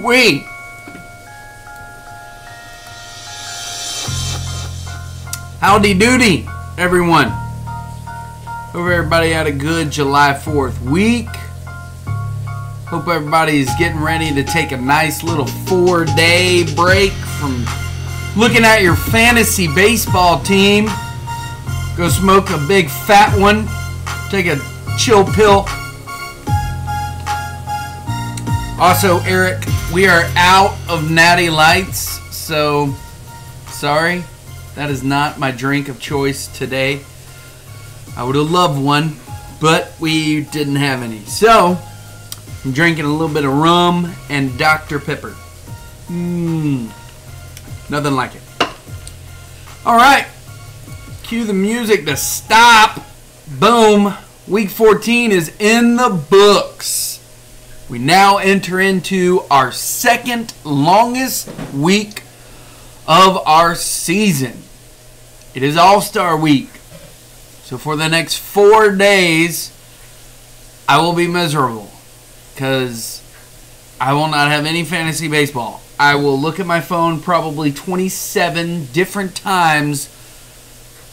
Wait. Howdy doody, everyone. Hope everybody had a good July 4th week. Hope everybody's getting ready to take a nice little 4-day break from looking at your fantasy baseball team. Go smoke a big fat one. Take a chill pill. Also, Eric, we are out of Natty Lights, so sorry. That is not my drink of choice today. I would have loved one, but we didn't have any. So, I'm drinking a little bit of rum and Dr. Pepper. Nothing like it. Alright. Cue the music to stop. Boom. Week 14 is in the books. We now enter into our second longest week of our season. It is All-Star Week. So for the next 4 days, I will be miserable because I will not have any fantasy baseball. I will look at my phone probably 27 different times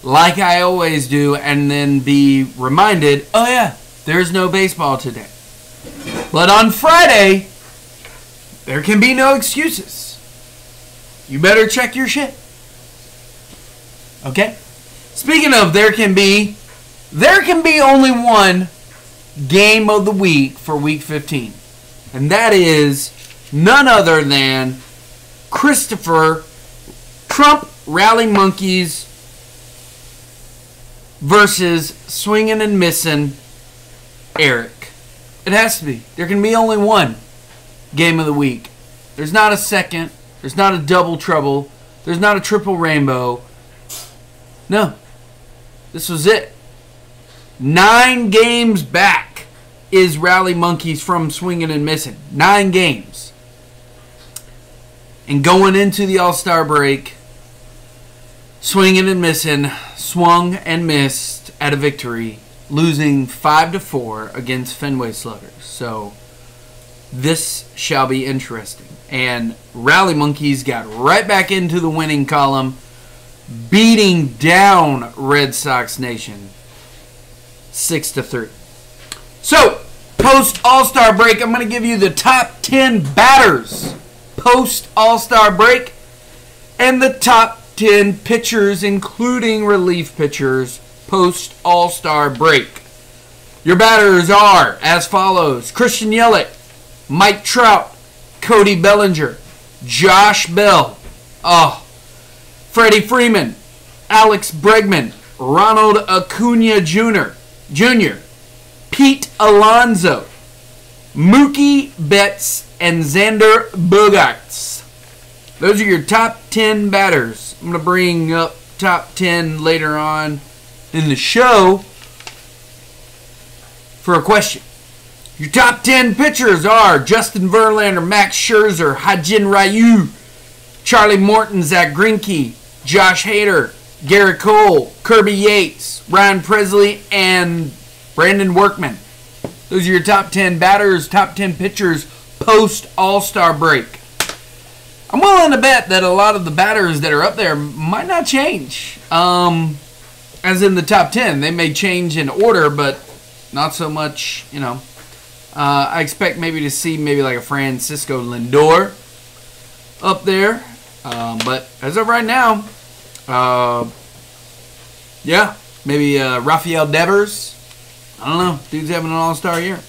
like I always do and then be reminded, oh yeah, there's no baseball today. But on Friday, there can be no excuses. You better check your shit. Okay? Speaking of there can be only one game of the week for week 15. And that is none other than Christopher Trump Rally Monkeys versus Swinging and Missing Eric. It has to be. There can be only one game of the week. There's not a second. There's not a double trouble. There's not a triple rainbow. No. This was it. 9 games back is Rally Monkeys from Swinging and Missing. 9 games. And going into the All-Star break, Swinging and Missing swung and missed at a victory, losing 5-4 against Fenway Sluggers. So this shall be interesting. And Rally Monkeys got right back into the winning column, beating down Red Sox Nation 6-3. So, post All-Star break, I'm going to give you the top 10 batters post All-Star break and the top 10 pitchers, including relief pitchers, post All-Star break. Your batters are as follows: Christian Yelich, Mike Trout, Cody Bellinger, Josh Bell, Freddie Freeman, Alex Bregman, Ronald Acuna Jr., Pete Alonso, Mookie Betts, and Xander Bogaerts. Those are your top 10 batters. I'm going to bring up top 10 later on in the show for a question. Your top 10 pitchers are Justin Verlander, Max Scherzer, Ha-Jin Ryu, Charlie Morton, Zach Greinke, Josh Hader, Garrett Cole, Kirby Yates, Ryan Presley, and Brandon Workman. Those are your top 10 batters, top 10 pitchers post All-Star break. I'm willing to bet that a lot of the batters that are up there might not change. As in the top 10. They may change in order, but not so much, I expect maybe to see maybe like a Francisco Lindor up there. But as of right now, yeah, maybe Rafael Devers. I don't know. Dude's having an all-star year.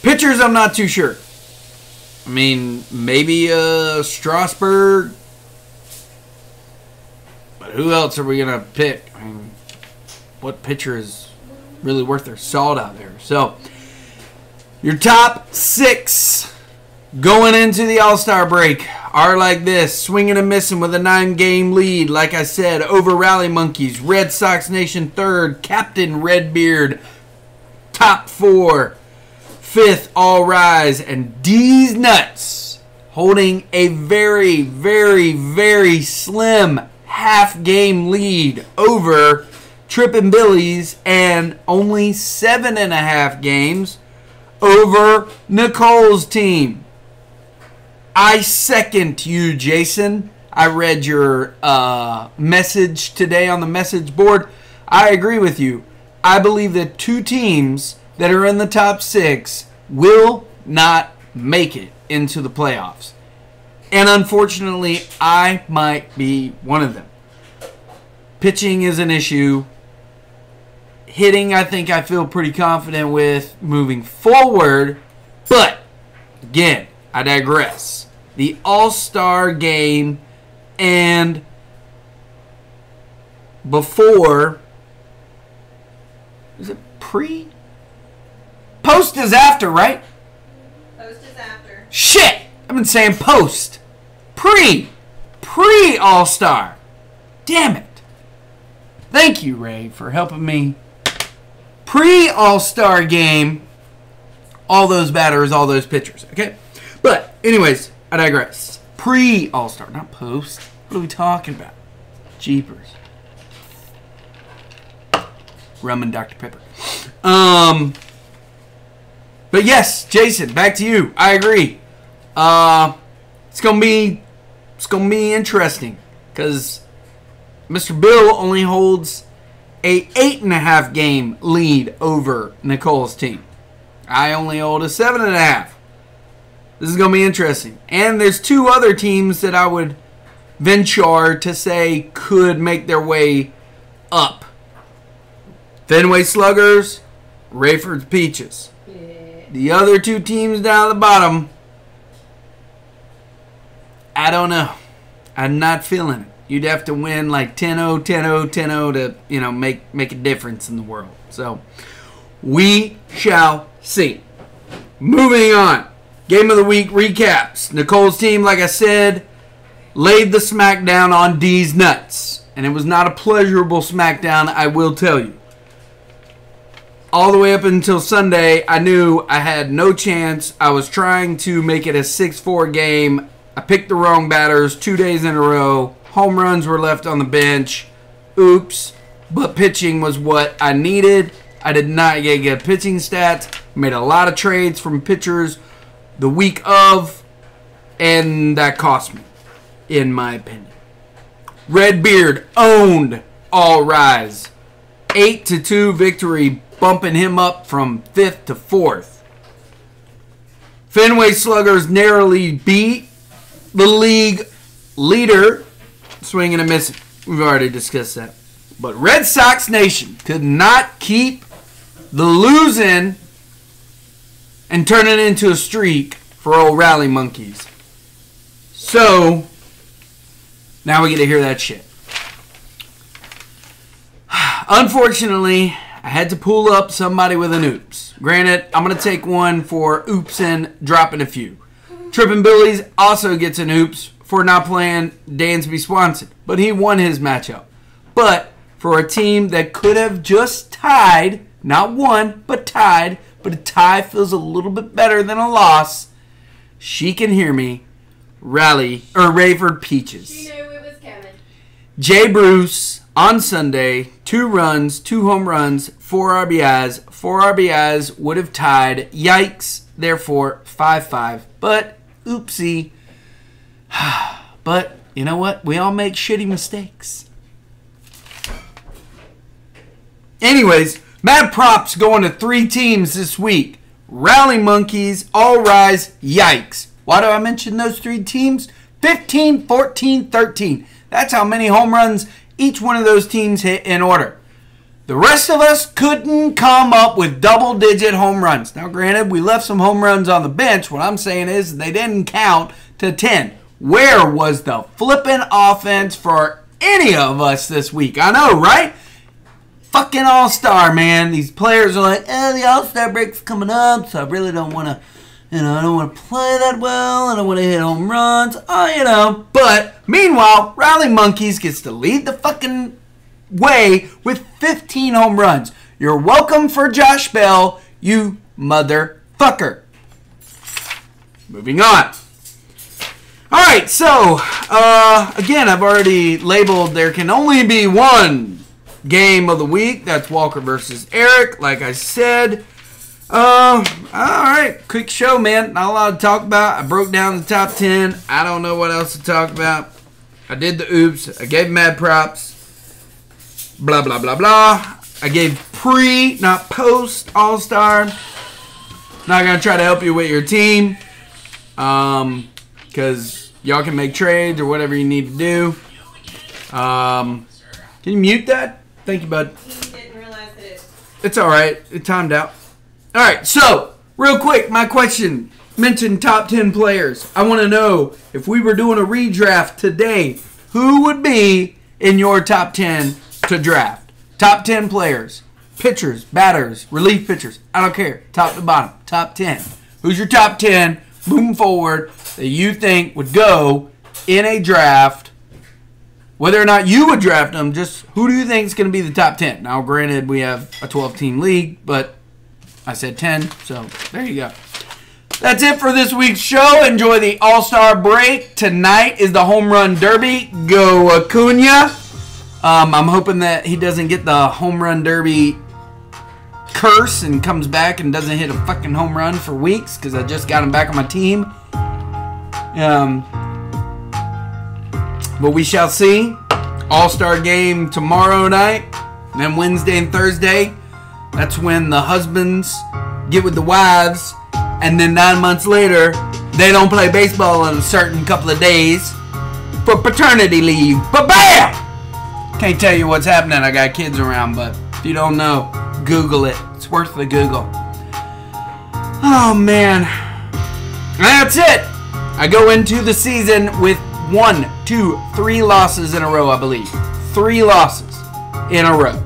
Pitchers, I'm not too sure. I mean, maybe Strasburg. But who else are we going to pick? I mean, what pitcher is really worth their salt out there? So, your top 6 going into the All-Star break are like this. Swinging and Missing with a 9-game lead, like I said, over Rally Monkeys. Red Sox Nation 3rd. Captain Redbeard, top 4. 5th, All Rise. And D's Nuts holding a very, very, very slim half-game lead over tripping Billies and only 7.5 games over Nicole's team. I second you, Jason. I read your message today on the message board. I agree with you. I believe that 2 teams that are in the top 6 will not make it into the playoffs. And unfortunately, I might be one of them. Pitching is an issue. Hitting, I think I feel pretty confident with moving forward. But, again, I digress. The All-Star game and before, is it pre? Post is after, right? Post is after. Shit! I've been saying post. Pre-All-Star. Damn it. Thank you, Ray, for helping me. Pre-All-Star game, all those batters, all those pitchers, okay? But, anyways, I digress. Pre-All-Star, not post. What are we talking about? Jeepers. Rum and Dr. Pepper. But yes, Jason, back to you. I agree. It's gonna be interesting because Mr. Bill only holds a 8.5 game lead over Nicole's team. I only hold a 7.5. This is gonna be interesting. And there's 2 other teams that I would venture to say could make their way up. Fenway Sluggers, Rayford's Peaches. The other 2 teams down at the bottom, I don't know. I'm not feeling it. You'd have to win like 10-0, 10-0, 10-0 to, make a difference in the world. So, we shall see. Moving on. Game of the week recaps. Nicole's team, like I said, laid the smackdown on D's nuts. And it was not a pleasurable smackdown, I will tell you. All the way up until Sunday, I knew I had no chance. I was trying to make it a 6-4 game. I picked the wrong batters 2 days in a row. Home runs were left on the bench. Oops. But pitching was what I needed. I did not get good pitching stats. Made a lot of trades from pitchers the week of. And that cost me, in my opinion. Redbeard owned All Rise. 8-2 victory, bumping him up from 5th to 4th. Fenway Sluggers narrowly beat the league leader, swinging and missing. We've already discussed that. But Red Sox Nation could not keep the losing and turn it into a streak for old Rally Monkeys. So, now we get to hear that shit. Unfortunately, I had to pull up somebody with an oops. Granted, I'm going to take one for oopsing, dropping a few. Trippin' Billies also gets an oops for not playing Dansby Swanson, but he won his matchup. But for a team that could have just tied, not won, but tied, but a tie feels a little bit better than a loss, she can hear me, Rayford Peaches. She knew it was coming. Jay Bruce on Sunday, 2 runs, 2 home runs, 4 RBIs. 4 RBIs would have tied. Yikes. Therefore, 5-5. But, oopsie. But, you know what? We all make shitty mistakes. Anyways, mad props going to 3 teams this week. Rally Monkeys, All Rise, yikes. Why do I mention those 3 teams? 15, 14, 13. That's how many home runs each one of those teams hit in order. The rest of us couldn't come up with double-digit home runs. Now, granted, we left some home runs on the bench. What I'm saying is they didn't count to 10. Where was the flippin' offense for any of us this week? I know, right? Fucking All-Star, man. These players are like, the All-Star break's coming up, so I really don't want to, I don't want to play that well. I don't want to hit home runs. But, meanwhile, Rally Monkeys gets to lead the fucking way with 15 home runs. You're welcome for Josh Bell, you motherfucker. Moving on. Alright, so, again, I've already labeled there can only be one game of the week. That's Walker versus Eric, like I said. All right. Quick show, man. Not a lot to talk about. I broke down the top 10. I don't know what else to talk about. I did the oops. I gave mad props. Blah, blah, blah, blah. I gave pre, not post, all-star. Not going to try to help you with your team. Because y'all can make trades or whatever you need to do. Can you mute that? Thank you, bud. He didn't realize that It's all right. It timed out. All right, so real quick, my question. Mentioned top 10 players. I want to know if we were doing a redraft today, who would be in your top 10 to draft? Top 10 players. Pitchers, batters, relief pitchers. I don't care. Top to bottom. Top 10. Who's your top 10 moving forward that you think would go in a draft? Whether or not you would draft them, just who do you think is going to be the top 10? Now, granted, we have a 12-team league, but I said 10, so there you go. That's it for this week's show. Enjoy the All-Star break. Tonight is the Home Run Derby. Go Acuna. I'm hoping that he doesn't get the Home Run Derby curse and comes back and doesn't hit a fucking home run for weeks because I just got him back on my team. But we shall see. All-Star game tomorrow night. And then Wednesday and Thursday. That's when the husbands get with the wives. And then 9 months later, they don't play baseball in a certain couple of days for paternity leave. But bam! Can't tell you what's happening. I got kids around. But if you don't know, Google it. It's worth the Google. Oh, man. That's it. I go into the season with 1, 2, 3 losses in a row, I believe. 3 losses in a row.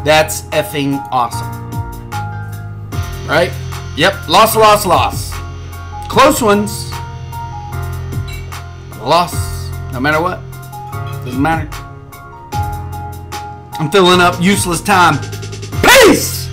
That's effing awesome. Right? Yep. Loss, loss, loss. Close ones. Loss. No matter what. Doesn't matter. I'm filling up useless time. Peace!